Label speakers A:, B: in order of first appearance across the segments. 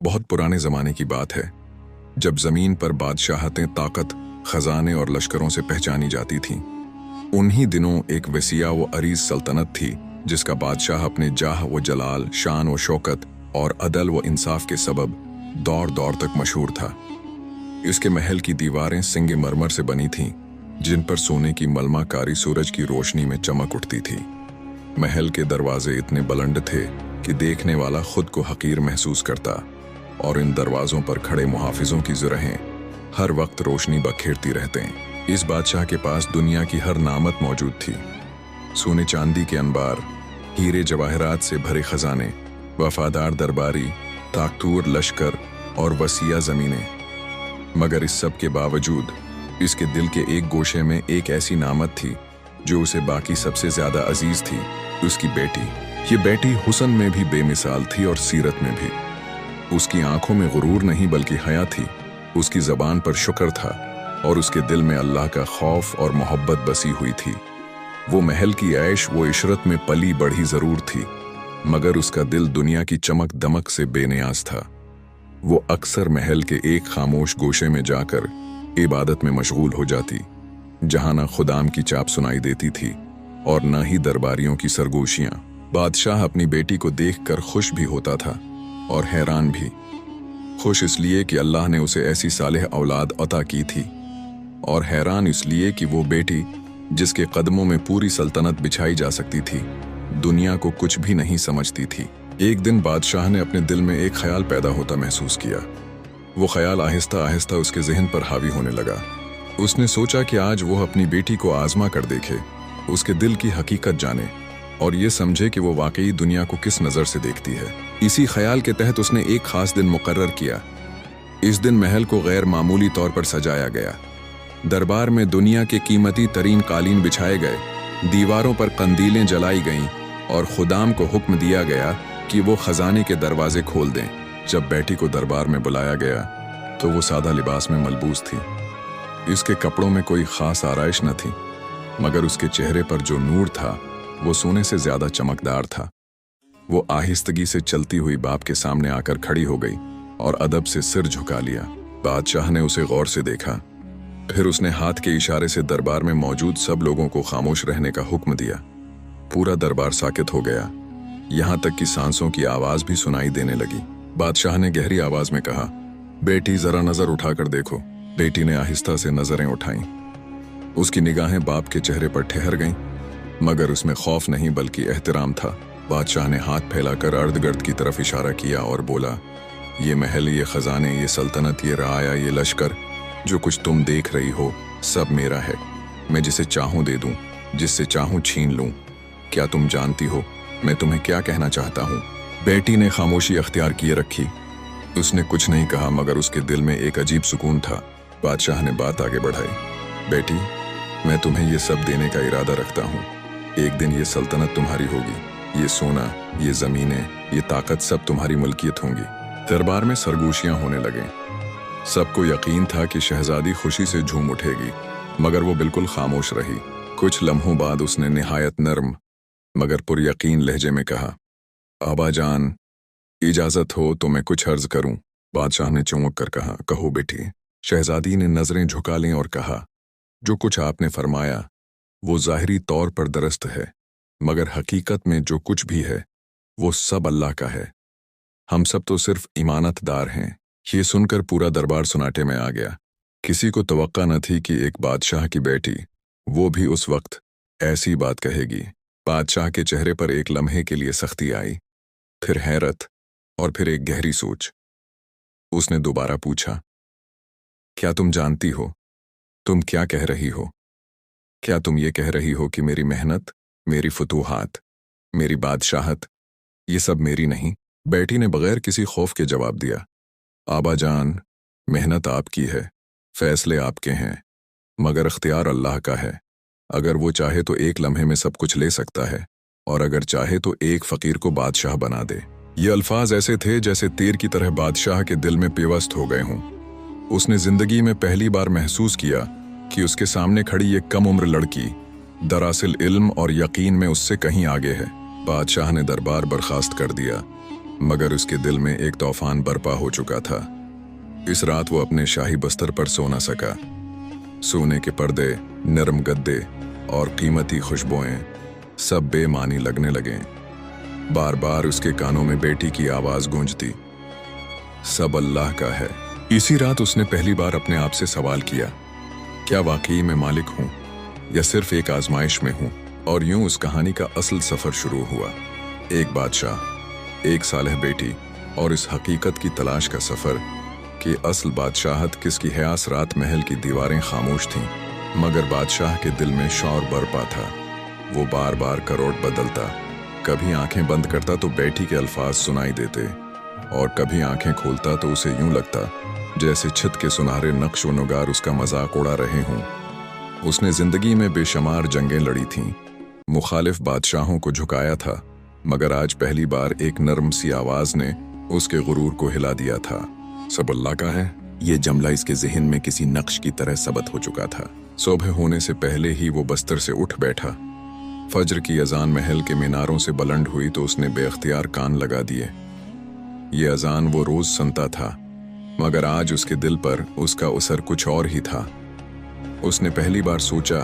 A: बहुत पुराने ज़माने की बात है, जब ज़मीन पर बादशाहतें ताकत, खजाने और लश्करों से पहचानी जाती थीं। उन्हीं दिनों एक वसीया व अरीज सल्तनत थी, जिसका बादशाह अपने जाह व जलाल, शान व शौकत और अदल व इंसाफ के सबब दौर दौर तक मशहूर था। इसके महल की दीवारें सिंगे मरमर से बनी थीं, जिन पर सोने की मलमाकारी सूरज की रोशनी में चमक उठती थी। महल के दरवाजे इतने बुलंद थे कि देखने वाला खुद को हकीर महसूस करता, और इन दरवाजों पर खड़े मुहाफिजों की ज़रहें हर वक्त रोशनी बखेरती रहते हैं। इस बादशाह के पास दुनिया की हर नामत मौजूद थी। सोने चांदी के अनबार, हीरे जवाहरात से भरे खजाने, वफादार दरबारी, ताकतूर लश्कर और वसीया ज़मीनें। मगर इस सब के बावजूद इसके दिल के एक गोशे में एक ऐसी नामत थी जो उसे बाकी सबसे ज़्यादा अजीज थी, उसकी बेटी। ये बेटी हुस्न में भी बेमिसाल थी और सीरत में भी। उसकी आंखों में गुरूर नहीं बल्कि हया थी, उसकी ज़बान पर शुक्र था और उसके दिल में अल्लाह का खौफ और मोहब्बत बसी हुई थी। वो महल की ऐश वो इशरत में पली बढ़ी ज़रूर थी, मगर उसका दिल दुनिया की चमक दमक से बेनियाज था। वो अक्सर महल के एक खामोश गोशे में जाकर इबादत में मशगूल हो जाती, जहां न खुदाम की चाप सुनाई देती थी और न ही दरबारियों की सरगोशियां। बादशाह अपनी बेटी को देखकर खुश भी होता था और हैरान भी। खुश इसलिए कि अल्लाह ने उसे ऐसी सालेह औलाद अता की थी, और हैरान इसलिए कि वो बेटी जिसके कदमों में पूरी सल्तनत बिछाई जा सकती थी, दुनिया को कुछ भी नहीं समझती थी। एक दिन बादशाह ने अपने दिल में एक ख्याल पैदा होता महसूस किया। वो ख्याल आहिस्ता आहिस्ता उसके जहन पर हावी होने लगा। उसने सोचा कि आज वो अपनी बेटी को आजमा कर देखे, उसके दिल की हकीकत जाने और ये समझे कि वो वाकई दुनिया को किस नज़र से देखती है। इसी ख्याल के तहत उसने एक खास दिन मुकर्रर किया। इस दिन महल को गैर मामूली तौर पर सजाया गया। दरबार में दुनिया के कीमती तरीन कालीन बिछाए गए, दीवारों पर कंदीलें जलाई गईं और खुदाम को हुक्म दिया गया कि वो खजाने के दरवाजे खोल दें। जब बेटी को दरबार में बुलाया गया तो वो सादा लिबास में मलबूस थी। इसके कपड़ों में कोई खास आराइश न थी, मगर उसके चेहरे पर जो नूर था वो सोने से ज्यादा चमकदार था। वो आहिस्तगी से चलती हुई बाप के सामने आकर खड़ी हो गई और अदब से सिर झुका लिया। बादशाह ने उसे गौर से देखा, फिर उसने हाथ के इशारे से दरबार में मौजूद सब लोगों को खामोश रहने का हुक्म दिया। पूरा दरबार साकित हो गया, यहाँ तक कि सांसों की आवाज भी सुनाई देने लगी। बादशाह ने गहरी आवाज में कहा, बेटी जरा नजर उठाकर देखो। बेटी ने आहिस्ता से नजरें उठाईं। उसकी निगाहें बाप के चेहरे पर ठहर गईं, मगर उसमें खौफ नहीं बल्कि एहतराम था। बादशाह ने हाथ फैलाकर अर्धगर्द की तरफ इशारा किया और बोला, ये महल, ये खजाने, ये सल्तनत, ये राया, ये लश्कर, जो कुछ तुम देख रही हो सब मेरा है। मैं जिसे चाहूं दे दूं, जिससे चाहूं छीन लूं। क्या तुम जानती हो मैं तुम्हें क्या कहना चाहता हूं? बेटी ने खामोशी अख्तियार किए रखी। उसने कुछ नहीं कहा, मगर उसके दिल में एक अजीब सुकून था। बादशाह ने बात आगे बढ़ाई, बेटी मैं तुम्हें ये सब देने का इरादा रखता हूँ। एक दिन ये सल्तनत तुम्हारी होगी, ये सोना, ये जमीनें, ये ताकत सब तुम्हारी मुल्कियत होंगी। दरबार में सरगोशियां होने लगे। सबको यकीन था कि शहजादी खुशी से झूम उठेगी, मगर वो बिल्कुल खामोश रही। कुछ लम्हों बाद उसने निहायत नर्म मगर पुरयकीन लहजे में कहा, आबा जान, इजाजत हो तो मैं कुछ अर्ज करूं। बादशाह ने चौंक कर कहा, कहो बेटी। शहजादी ने नजरें झुका लीं और कहा, जो कुछ आपने फरमाया वो ज़ाहिरी तौर पर दुरुस्त है, मगर हकीकत में जो कुछ भी है वो सब अल्लाह का है। हम सब तो सिर्फ इमानतदार हैं। ये सुनकर पूरा दरबार सुनाटे में आ गया। किसी को तवक्का न थी कि एक बादशाह की बेटी, वो भी उस वक्त, ऐसी बात कहेगी। बादशाह के चेहरे पर एक लम्हे के लिए सख्ती आई, फिर हैरत और फिर एक गहरी सोच। उसने दोबारा पूछा, क्या तुम जानती हो तुम क्या कह रही हो? क्या तुम ये कह रही हो कि मेरी मेहनत, मेरी फुतूहात, मेरी बादशाहत, ये सब मेरी नहीं? बेटी ने बगैर किसी खौफ के जवाब दिया, आबा जान, मेहनत आपकी है, फैसले आपके हैं, मगर इख्तियार अल्लाह का है। अगर वो चाहे तो एक लम्हे में सब कुछ ले सकता है, और अगर चाहे तो एक फकीर को बादशाह बना दे। ये अल्फाज ऐसे थे जैसे तीर की तरह बादशाह के दिल में पेवस्त हो गए हों। उसने जिंदगी में पहली बार महसूस किया कि उसके सामने खड़ी एक कम उम्र लड़की दरअसल इल्म और यकीन में उससे कहीं आगे है। बादशाह ने दरबार बर्खास्त कर दिया। मगर उसके दिल में एक तूफान बरपा हो चुका था। इस रात वो अपने शाही बस्तर पर सो न सका। सोने के पर्दे, नरम गद्दे और कीमती खुशबुएं सब बेमानी लगने लगे। बार बार उसके कानों में बेटी की आवाज गूंजती, सब अल्लाह का है। इसी रात उसने पहली बार अपने आप से सवाल किया, क्या वाकई मैं मालिक हूं या सिर्फ एक आजमाइश में हूं? और यूं उस कहानी का असल सफर शुरू हुआ। एक बादशाह, एक सालेह बेटी और इस हकीकत की तलाश का सफर कि असल बादशाहत किसकी है। आस रात महल की दीवारें खामोश थीं, मगर बादशाह के दिल में शौर बरपा था। वो बार बार करोट बदलता, कभी आंखें बंद करता तो बेटी के अल्फाज सुनाई देते, और कभी आंखें खोलता तो उसे यूं लगता जैसे छित के सुनहरे नक्श व नुगार उसका मजाक उड़ा रहे हों। उसने जिंदगी में बेशुमार जंगें लड़ी थीं, मुखालिफ बादशाहों को झुकाया था, मगर आज पहली बार एक नरम सी आवाज ने उसके गुरूर को हिला दिया था। सब अल्लाह का है। ये जमला इसके ज़हन में किसी नक्श की तरह सबत हो चुका था। सुबह होने से पहले ही वो बस्तर से उठ बैठा। फज्र की अजान महल के मीनारों से बुलंद हुई तो उसने बेख्तियार कान लगा दिए। ये अजान वो रोज सुनता था, मगर आज उसके दिल पर उसका असर कुछ और ही था। उसने पहली बार सोचा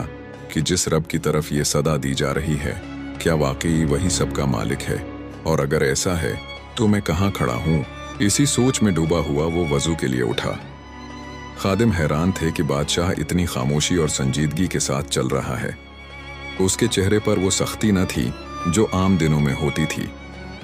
A: कि जिस रब की तरफ ये सदा दी जा रही है, क्या वाकई वही सबका मालिक है? और अगर ऐसा है तो मैं कहाँ खड़ा हूँ? इसी सोच में डूबा हुआ वो वजू के लिए उठा। खादिम हैरान थे कि बादशाह इतनी खामोशी और संजीदगी के साथ चल रहा है। उसके चेहरे पर वो सख्ती न थी जो आम दिनों में होती थी,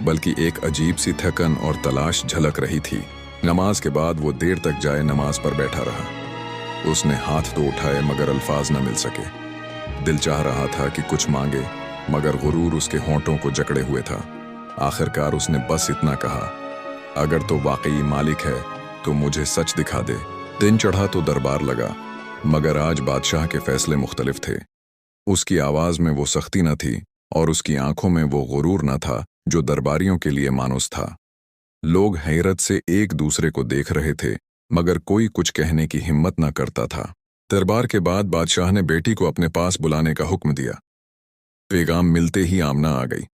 A: बल्कि एक अजीब सी थकन और तलाश झलक रही थी। नमाज के बाद वो देर तक जाए नमाज पर बैठा रहा। उसने हाथ तो उठाए मगर अल्फाज न मिल सके। दिल चाह रहा था कि कुछ मांगे, मगर गुरूर उसके होंठों को जकड़े हुए था। आखिरकार उसने बस इतना कहा, अगर तो वाकई मालिक है तो मुझे सच दिखा दे। दिन चढ़ा तो दरबार लगा, मगर आज बादशाह के फैसले मुख्तलिफ थे। उसकी आवाज में वो सख्ती न थी और उसकी आंखों में वो गुरूर न था जो दरबारियों के लिए मानुस था। लोग हैरत से एक दूसरे को देख रहे थे, मगर कोई कुछ कहने की हिम्मत न करता था। दरबार के बाद बादशाह ने बेटी को अपने पास बुलाने का हुक्म दिया। पैगाम मिलते ही आमना आ गई।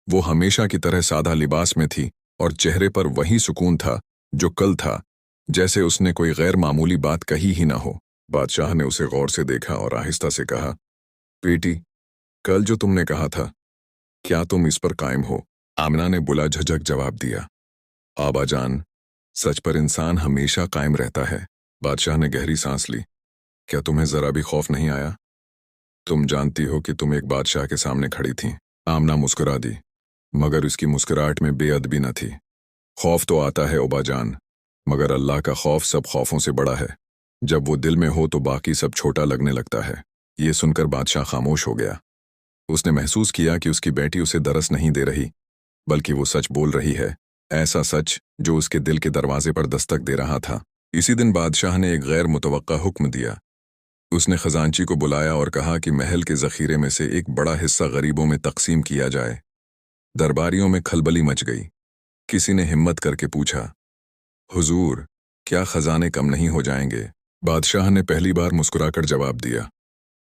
A: वो हमेशा की तरह सादा लिबास में थी और चेहरे पर वही सुकून था जो कल था, जैसे उसने कोई गैर मामूली बात कही ही ना हो। बादशाह ने उसे गौर से देखा और आहिस्ता से कहा, बेटी, कल जो तुमने कहा था, क्या तुम इस पर कायम हो? आमना ने बुला झिझक जवाब दिया, आबा जान, सच पर इंसान हमेशा कायम रहता है। बादशाह ने गहरी सांस ली। क्या तुम्हें जरा भी खौफ नहीं आया? तुम जानती हो कि तुम एक बादशाह के सामने खड़ी थी। आमना मुस्कुरा दी, मगर उसकी मुस्कुराहट में बेअदबी न थी। खौफ तो आता है ओबा जान, मगर अल्लाह का खौफ सब खौफों से बड़ा है। जब वो दिल में हो तो बाकी सब छोटा लगने लगता है। ये सुनकर बादशाह खामोश हो गया। उसने महसूस किया कि उसकी बेटी उसे दरस नहीं दे रही, बल्कि वो सच बोल रही है, ऐसा सच जो उसके दिल के दरवाजे पर दस्तक दे रहा था। इसी दिन बादशाह ने एक गैर मुतवक्का हुक्म दिया। उसने खजांची को बुलाया और कहा कि महल के जखीरे में से एक बड़ा हिस्सा गरीबों में तकसीम किया जाए। दरबारियों में खलबली मच गई। किसी ने हिम्मत करके पूछा, हुजूर, क्या खजाने कम नहीं हो जाएंगे? बादशाह ने पहली बार मुस्कुराकर जवाब दिया,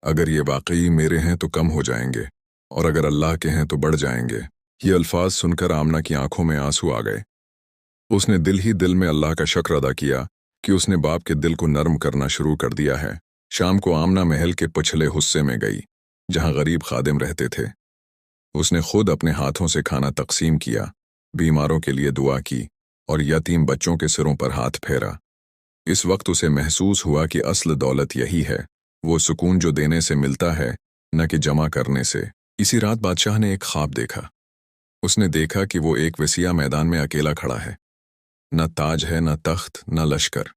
A: अगर ये वाकई मेरे हैं तो कम हो जाएंगे, और अगर अल्लाह के हैं तो बढ़ जाएंगे। ये अल्फाज सुनकर आमना की आंखों में आंसू आ गए। उसने दिल ही दिल में अल्लाह का शुक्र अदा किया कि उसने बाप के दिल को नरम करना शुरू कर दिया है। शाम को आमना महल के पिछले हिस्से में गई, जहां गरीब खादिम रहते थे। उसने खुद अपने हाथों से खाना तकसीम किया, बीमारों के लिए दुआ की और यतीम बच्चों के सिरों पर हाथ फेरा। इस वक्त उसे महसूस हुआ कि असल दौलत यही है, वो सुकून जो देने से मिलता है, न कि जमा करने से। इसी रात बादशाह ने एक ख्वाब देखा। उसने देखा कि वो एक वसीया मैदान में अकेला खड़ा है। न ताज है, न तख्त, न लश्कर।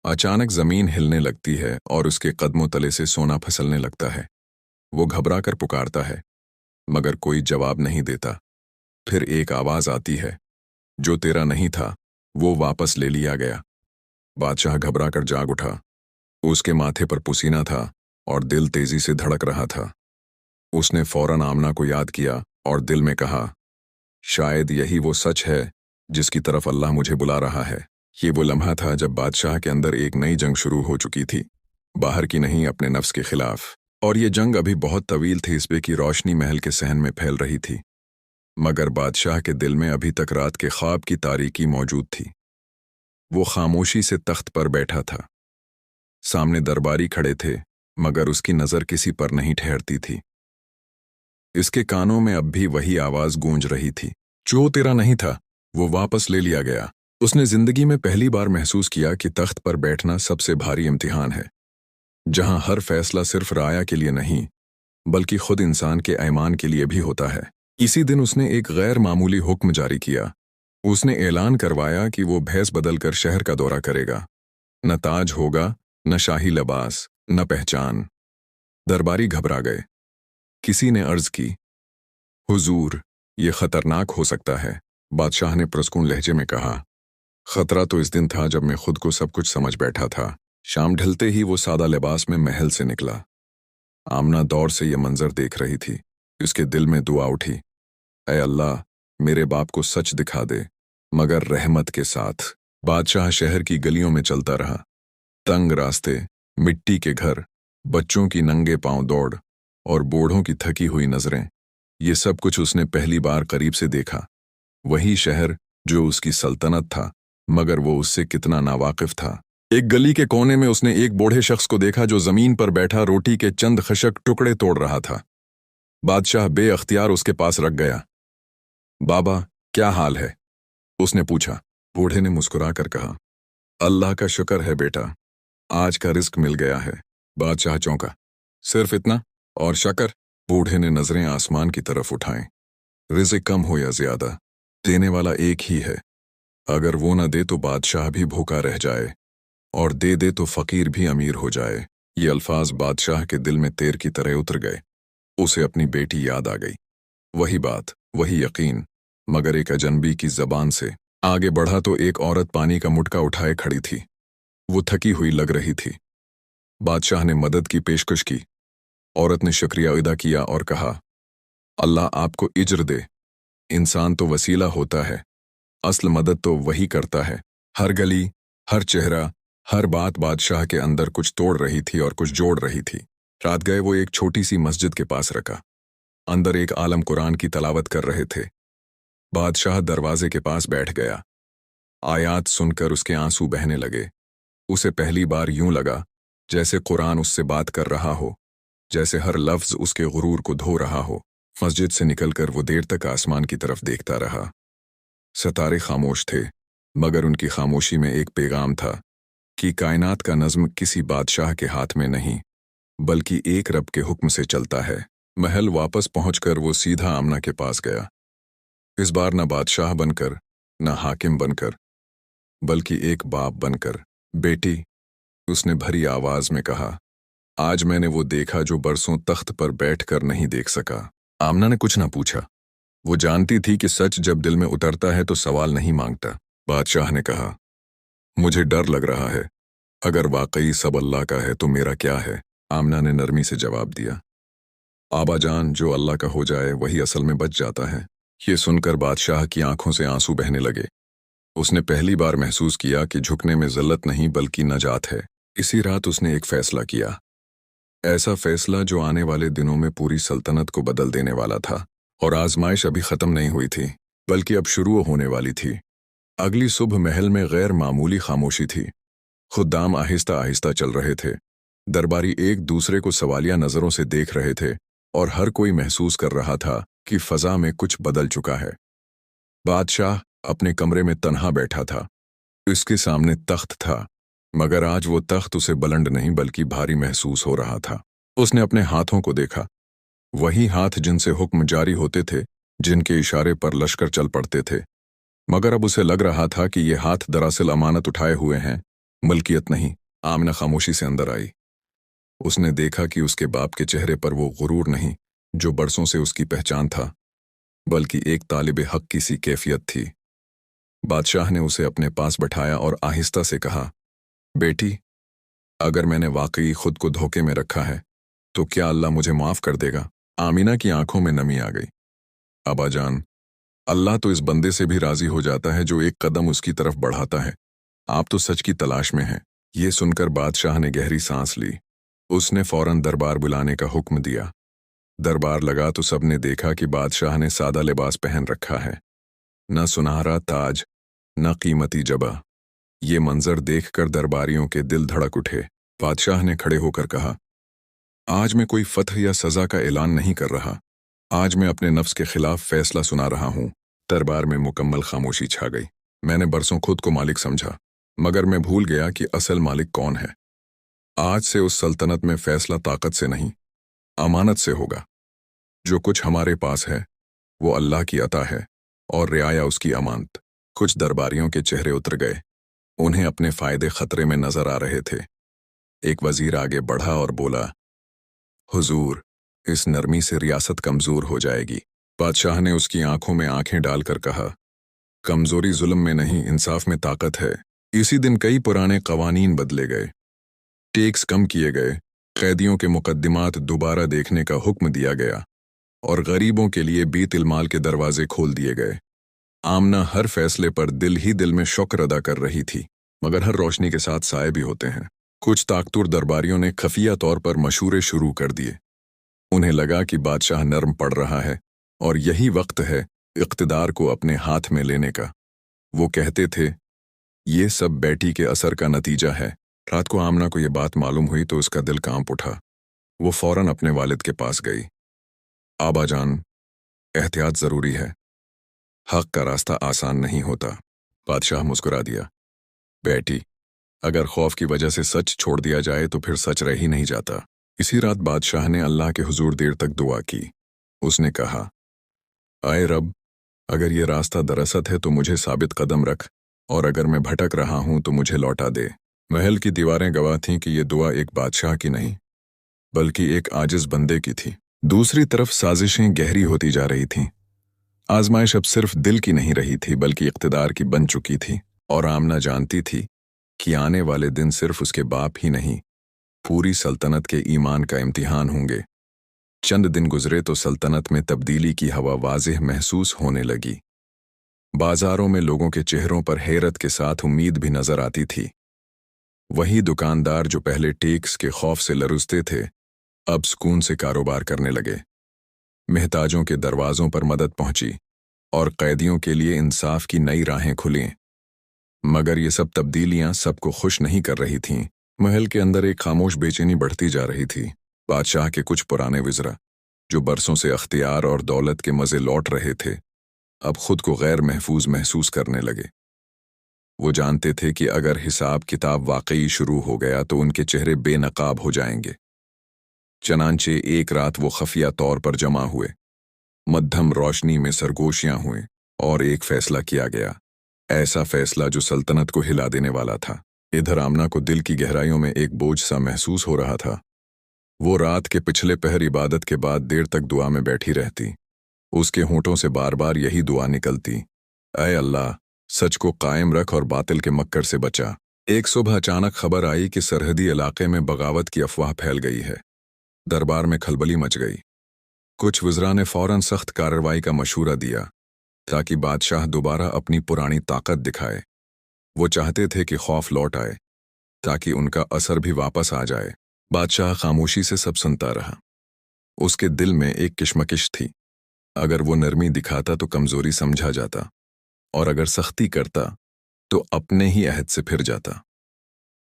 A: अचानक जमीन हिलने लगती है और उसके कदमों तले से सोना फिसलने लगता है। वो घबरा कर पुकारता है, मगर कोई जवाब नहीं देता। फिर एक आवाज आती है, जो तेरा नहीं था वो वापस ले लिया गया। बादशाह घबरा कर जाग उठा। उसके माथे पर पसीना था और दिल तेजी से धड़क रहा था। उसने फौरन आमना को याद किया और दिल में कहा, शायद यही वो सच है जिसकी तरफ अल्लाह मुझे बुला रहा है। ये वो लम्हा था जब बादशाह के अंदर एक नई जंग शुरू हो चुकी थी, बाहर की नहीं, अपने नफ्स के खिलाफ। और ये जंग अभी बहुत तवील थी, इस पे की रोशनी महल के सहन में फैल रही थी। मगर बादशाह के दिल में अभी तक रात के ख्वाब की तारीकी मौजूद थी। वो खामोशी से तख्त पर बैठा था। सामने दरबारी खड़े थे, मगर उसकी नजर किसी पर नहीं ठहरती थी। इसके कानों में अब भी वही आवाज गूंज रही थी, जो तेरा नहीं था वो वापस ले लिया गया। उसने जिंदगी में पहली बार महसूस किया कि तख्त पर बैठना सबसे भारी इम्तिहान है, जहां हर फैसला सिर्फ राया के लिए नहीं बल्कि खुद इंसान के ईमान के लिए भी होता है। इसी दिन उसने एक गैर मामूली हुक्म जारी किया। उसने ऐलान करवाया कि वो भैंस बदलकर शहर का दौरा करेगा। न ताज होगा, न शाही लिबास, न पहचान। दरबारी घबरा गए। किसी ने अर्ज की, हुजूर, ये खतरनाक हो सकता है। बादशाह ने पुरस्कून लहजे में कहा, खतरा तो इस दिन था जब मैं खुद को सब कुछ समझ बैठा था। शाम ढलते ही वो सादा लिबास में महल से निकला। आमना दौर से ये मंजर देख रही थी। उसके दिल में दुआ उठी, ऐ अल्लाह, मेरे बाप को सच दिखा दे, मगर रहमत के साथ। बादशाह शहर की गलियों में चलता रहा। तंग रास्ते, मिट्टी के घर, बच्चों की नंगे पांव दौड़ और बूढ़ों की थकी हुई नजरें, ये सब कुछ उसने पहली बार करीब से देखा। वही शहर जो उसकी सल्तनत था, मगर वो उससे कितना नावाकिफ था। एक गली के कोने में उसने एक बूढ़े शख्स को देखा जो जमीन पर बैठा रोटी के चंद खशक टुकड़े तोड़ रहा था। बादशाह बेअख्तियार उसके पास रख गया। बाबा, क्या हाल है? उसने पूछा। बूढ़े ने मुस्कुराकर कहा, अल्लाह का शुक्र है बेटा, आज का रिस्क मिल गया है। बादशाह चौंका, सिर्फ इतना? और शक्र? बूढ़े ने नजरें आसमान की तरफ उठाएं। रिज़्क कम हो या ज्यादा, देने वाला एक ही है। अगर वो न दे तो बादशाह भी भूखा रह जाए, और दे दे तो फकीर भी अमीर हो जाए। ये अल्फाज बादशाह के दिल में तेर की तरह उतर गए। उसे अपनी बेटी याद आ गई। वही बात, वही यकीन, मगर एक अजनबी की जबान से। आगे बढ़ा तो एक औरत पानी का मुटका उठाए खड़ी थी। वो थकी हुई लग रही थी। बादशाह ने मदद की पेशकश की। औरत ने शुक्रिया अदा किया और कहा, अल्लाह आपको इज्र दे। इंसान तो वसीला होता है, असल मदद तो वही करता है। हर गली, हर चेहरा, हर बात बादशाह के अंदर कुछ तोड़ रही थी और कुछ जोड़ रही थी। रात गए वो एक छोटी सी मस्जिद के पास रखा। अंदर एक आलम कुरान की तलावत कर रहे थे। बादशाह दरवाजे के पास बैठ गया। आयात सुनकर उसके आंसू बहने लगे। उसे पहली बार यूं लगा जैसे कुरान उससे बात कर रहा हो, जैसे हर लफ्ज उसके गुरूर को धो रहा हो। मस्जिद से निकलकर वो देर तक आसमान की तरफ देखता रहा। सितारे खामोश थे, मगर उनकी खामोशी में एक पैगाम था कि कायनात का नज़्म किसी बादशाह के हाथ में नहीं, बल्कि एक रब के हुक्म से चलता है। महल वापस पहुंचकर वो सीधा आमना के पास गया। इस बार न बादशाह बनकर, न हाकिम बनकर, बल्कि एक बाप बनकर। बेटी, उसने भरी आवाज में कहा, आज मैंने वो देखा जो बरसों तख्त पर बैठकर नहीं देख सका। आमना ने कुछ न पूछा। वो जानती थी कि सच जब दिल में उतरता है तो सवाल नहीं मांगता। बादशाह ने कहा, मुझे डर लग रहा है। अगर वाकई सब अल्लाह का है तो मेरा क्या है? आमना ने नरमी से जवाब दिया, आबा जान, जो अल्लाह का हो जाए वही असल में बच जाता है। ये सुनकर बादशाह की आंखों से आंसू बहने लगे। उसने पहली बार महसूस किया कि झुकने में ज़िल्लत नहीं बल्कि नजात है। इसी रात उसने एक फैसला किया, ऐसा फैसला जो आने वाले दिनों में पूरी सल्तनत को बदल देने वाला था। और आजमाइश अभी ख़त्म नहीं हुई थी, बल्कि अब शुरू होने वाली थी। अगली सुबह महल में गैर मामूली खामोशी थी। खुद्दाम आहिस्ता आहिस्ता चल रहे थे। दरबारी एक दूसरे को सवालिया नज़रों से देख रहे थे, और हर कोई महसूस कर रहा था कि फ़ज़ा में कुछ बदल चुका है। बादशाह अपने कमरे में तन्हा बैठा था। उसके सामने तख्त था, मगर आज वो तख्त उसे बुलंद नहीं बल्कि भारी महसूस हो रहा था। उसने अपने हाथों को देखा, वही हाथ जिनसे हुक्म जारी होते थे, जिनके इशारे पर लश्कर चल पड़ते थे। मगर अब उसे लग रहा था कि ये हाथ दरअसल अमानत उठाए हुए हैं, मलकियत नहीं। आमना खामोशी से अंदर आई। उसने देखा कि उसके बाप के चेहरे पर वो गुरूर नहीं जो बरसों से उसकी पहचान था, बल्कि एक तालिब हक की सी कैफियत थी। बादशाह ने उसे अपने पास बैठाया और आहिस्ता से कहा, बेटी, अगर मैंने वाकई खुद को धोखे में रखा है तो क्या अल्लाह मुझे माफ़ कर देगा? आमीना की आंखों में नमी आ गई। अबा जान, अल्लाह तो इस बंदे से भी राजी हो जाता है जो एक कदम उसकी तरफ बढ़ाता है। आप तो सच की तलाश में हैं। ये सुनकर बादशाह ने गहरी सांस ली। उसने फौरन दरबार बुलाने का हुक्म दिया। दरबार लगा तो सबने देखा कि बादशाह ने सादा लिबास पहन रखा है, न सुनहरा ताज, न कीमती जबा। ये मंजर देखकर दरबारियों के दिल धड़क उठे। बादशाह ने खड़े होकर कहा, आज मैं कोई फतह या सजा का ऐलान नहीं कर रहा, आज मैं अपने नफ्स के खिलाफ फैसला सुना रहा हूं। दरबार में मुकम्मल खामोशी छा गई। मैंने बरसों खुद को मालिक समझा, मगर मैं भूल गया कि असल मालिक कौन है। आज से उस सल्तनत में फैसला ताकत से नहीं, अमानत से होगा। जो कुछ हमारे पास है वो अल्लाह की अता है और रियाया उसकी अमानत। कुछ दरबारियों के चेहरे उतर गए, उन्हें अपने फायदे खतरे में नजर आ रहे थे। एक वजीर आगे बढ़ा और बोला, हुजूर, इस नरमी से रियासत कमजोर हो जाएगी। बादशाह ने उसकी आंखों में आंखें डालकर कहा, कमजोरी जुल्म में नहीं, इंसाफ में ताकत है। इसी दिन कई पुराने कवानीन बदले गए, टैक्स कम किए गए, कैदियों के मुकद्दिमात दोबारा देखने का हुक्म दिया गया और गरीबों के लिए बीतुल माल के दरवाजे खोल दिए गए। आमना हर फैसले पर दिल ही दिल में शुक्र अदा कर रही थी, मगर हर रोशनी के साथ साए भी होते हैं। कुछ ताकतवर दरबारियों ने खफिया तौर पर मशूरे शुरू कर दिए। उन्हें लगा कि बादशाह नर्म पड़ रहा है और यही वक्त है इक़्तिदार को अपने हाथ में लेने का। वो कहते थे, ये सब बेटी के असर का नतीजा है। रात को आमना को ये बात मालूम हुई तो उसका दिल कांप उठा। वो फौरन अपने वालिद के पास गई। आबा जान, एहतियात जरूरी है, हक का रास्ता आसान नहीं होता। बादशाह मुस्कुरा दिया, बेटी, अगर खौफ की वजह से सच छोड़ दिया जाए तो फिर सच रह ही नहीं जाता। इसी रात बादशाह ने अल्लाह के हुजूर देर तक दुआ की। उसने कहा, आए रब, अगर ये रास्ता दरअसत है तो मुझे साबित कदम रख, और अगर मैं भटक रहा हूं तो मुझे लौटा दे। महल की दीवारें गवाह थीं कि ये दुआ एक बादशाह की नहीं बल्कि एक आजिज बंदे की थी। दूसरी तरफ साजिशें गहरी होती जा रही थीं। आजमाइश अब सिर्फ दिल की नहीं रही थी बल्कि इक़्तिदार की बन चुकी थी, और आमना जानती थी कि आने वाले दिन सिर्फ उसके बाप ही नहीं, पूरी सल्तनत के ईमान का इम्तिहान होंगे। चंद दिन गुजरे तो सल्तनत में तब्दीली की हवा वाज़ेह महसूस होने लगी। बाजारों में लोगों के चेहरों पर हैरत के साथ उम्मीद भी नजर आती थी। वही दुकानदार जो पहले टैक्स के खौफ से लरुजते थे, अब सुकून से कारोबार करने लगे। महताजों के दरवाजों पर मदद पहुंची और कैदियों के लिए इंसाफ की नई राहें खुलीं। मगर ये सब तब्दीलियां सबको खुश नहीं कर रही थीं। महल के अंदर एक खामोश बेचैनी बढ़ती जा रही थी। बादशाह के कुछ पुराने विज़रा, जो बरसों से अख्तियार और दौलत के मज़े लौट रहे थे, अब खुद को गैर महफूज महसूस करने लगे। वो जानते थे कि अगर हिसाब किताब वाकई शुरू हो गया तो उनके चेहरे बेनकाब हो जाएंगे। चनांचे एक रात वो खफिया तौर पर जमा हुए, मध्यम रोशनी में सरगोशियां हुए और एक फैसला किया गया, ऐसा फैसला जो सल्तनत को हिला देने वाला था। इधर आमना को दिल की गहराइयों में एक बोझ सा महसूस हो रहा था। वो रात के पिछले पहर इबादत के बाद देर तक दुआ में बैठी रहती। उसके होंठों से बार बार यही दुआ निकलती, ऐ अल्लाह, सच को कायम रख और बातिल के मक्कर से बचा। एक सुबह अचानक खबर आई कि सरहदी इलाके में बगावत की अफवाह फैल गई है। दरबार में खलबली मच गई। कुछ वज़रा ने फौरन सख्त कार्रवाई का मशूरा दिया ताकि बादशाह दोबारा अपनी पुरानी ताकत दिखाए। वो चाहते थे कि खौफ लौट आए ताकि उनका असर भी वापस आ जाए। बादशाह खामोशी से सब सुनता रहा। उसके दिल में एक किशमकिश थी। अगर वो नरमी दिखाता तो कमजोरी समझा जाता, और अगर सख्ती करता तो अपने ही अहद से फिर जाता।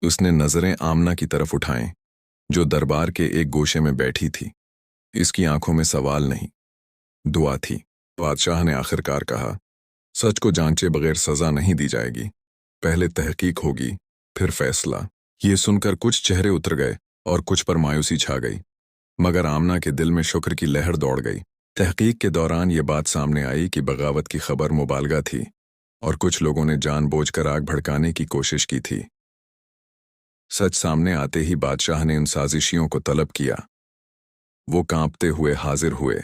A: उसने नजरें आमना की तरफ उठाएं, जो दरबार के एक गोशे में बैठी थी। इसकी आंखों में सवाल नहीं, दुआ थी। बादशाह ने आखिरकार कहा, सच को जांचे बगैर सजा नहीं दी जाएगी, पहले तहकीक होगी फिर फैसला। ये सुनकर कुछ चेहरे उतर गए और कुछ पर मायूसी छा गई, मगर आमना के दिल में शुक्र की लहर दौड़ गई। तहकीक के दौरान ये बात सामने आई कि बगावत की खबर मुबालगा थी और कुछ लोगों ने जानबूझकर आग भड़काने की कोशिश की थी। सच सामने आते ही बादशाह ने उन साजिशियों को तलब किया। वो कांपते हुए हाजिर हुए,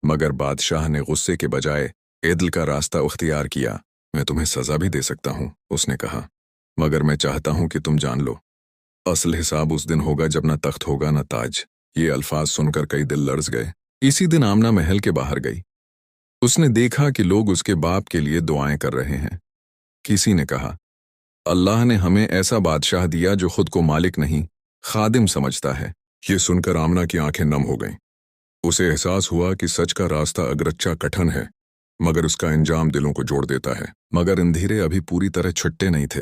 A: मगर बादशाह ने गुस्से के बजाय एदल का रास्ता उख्तियार किया। मैं तुम्हें सजा भी दे सकता हूं, उसने कहा, मगर मैं चाहता हूं कि तुम जान लो, असल हिसाब उस दिन होगा जब न तख्त होगा न ताज। ये अल्फाज सुनकर कई दिल लर्ज गए। इसी दिन आमना महल के बाहर गई। उसने देखा कि लोग उसके बाप के लिए दुआएं कर रहे हैं। किसी ने कहा, अल्लाह ने हमें ऐसा बादशाह दिया जो खुद को मालिक नहीं, खादिम समझता है। ये सुनकर आमना की आंखें नम हो गईं। उसे एहसास हुआ कि सच का रास्ता अगरच्चा कठिन है, मगर उसका अंजाम दिलों को जोड़ देता है। मगर अंधेरे अभी पूरी तरह छुट्टे नहीं थे।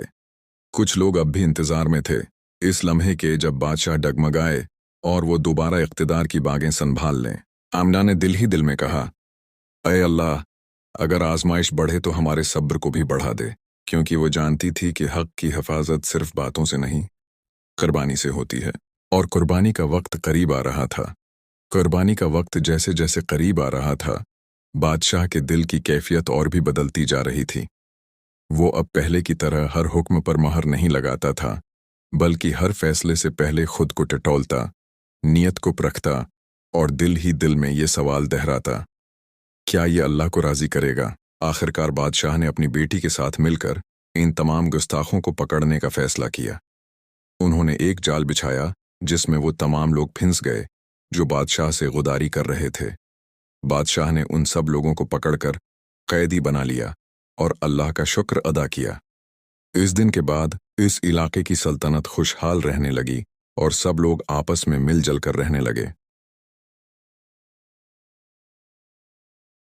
A: कुछ लोग अब भी इंतजार में थे, इस लम्हे के जब बादशाह डगमगाए और वो दोबारा इख्तिदार की बागें संभाल लें। आमना ने दिल ही दिल में कहा, अय अल्लाह, अगर आजमाइश बढ़े तो हमारे सब्र को भी बढ़ा दे, क्योंकि वो जानती थी कि हक की हिफाजत सिर्फ बातों से नहीं, कुर्बानी से होती है। और कुर्बानी का वक्त करीब आ रहा था। कुर्बानी का वक्त जैसे जैसे करीब आ रहा था, बादशाह के दिल की कैफियत और भी बदलती जा रही थी। वो अब पहले की तरह हर हुक्म पर मोहर नहीं लगाता था, बल्कि हर फैसले से पहले खुद को टटोलता, नियत को परखता और दिल ही दिल में ये सवाल दोहराता, क्या ये अल्लाह को राज़ी करेगा? आखिरकार बादशाह ने अपनी बेटी के साथ मिलकर इन तमाम गुस्ताखों को पकड़ने का फैसला किया। उन्होंने एक जाल बिछाया जिसमें वो तमाम लोग फिंस गए जो बादशाह से गुदारी कर रहे थे। बादशाह ने उन सब लोगों को पकड़कर कैदी बना लिया और अल्लाह का शुक्र अदा किया। इस दिन के बाद इस इलाके की सल्तनत खुशहाल रहने लगी और सब लोग आपस में मिलजुल कर रहने लगे।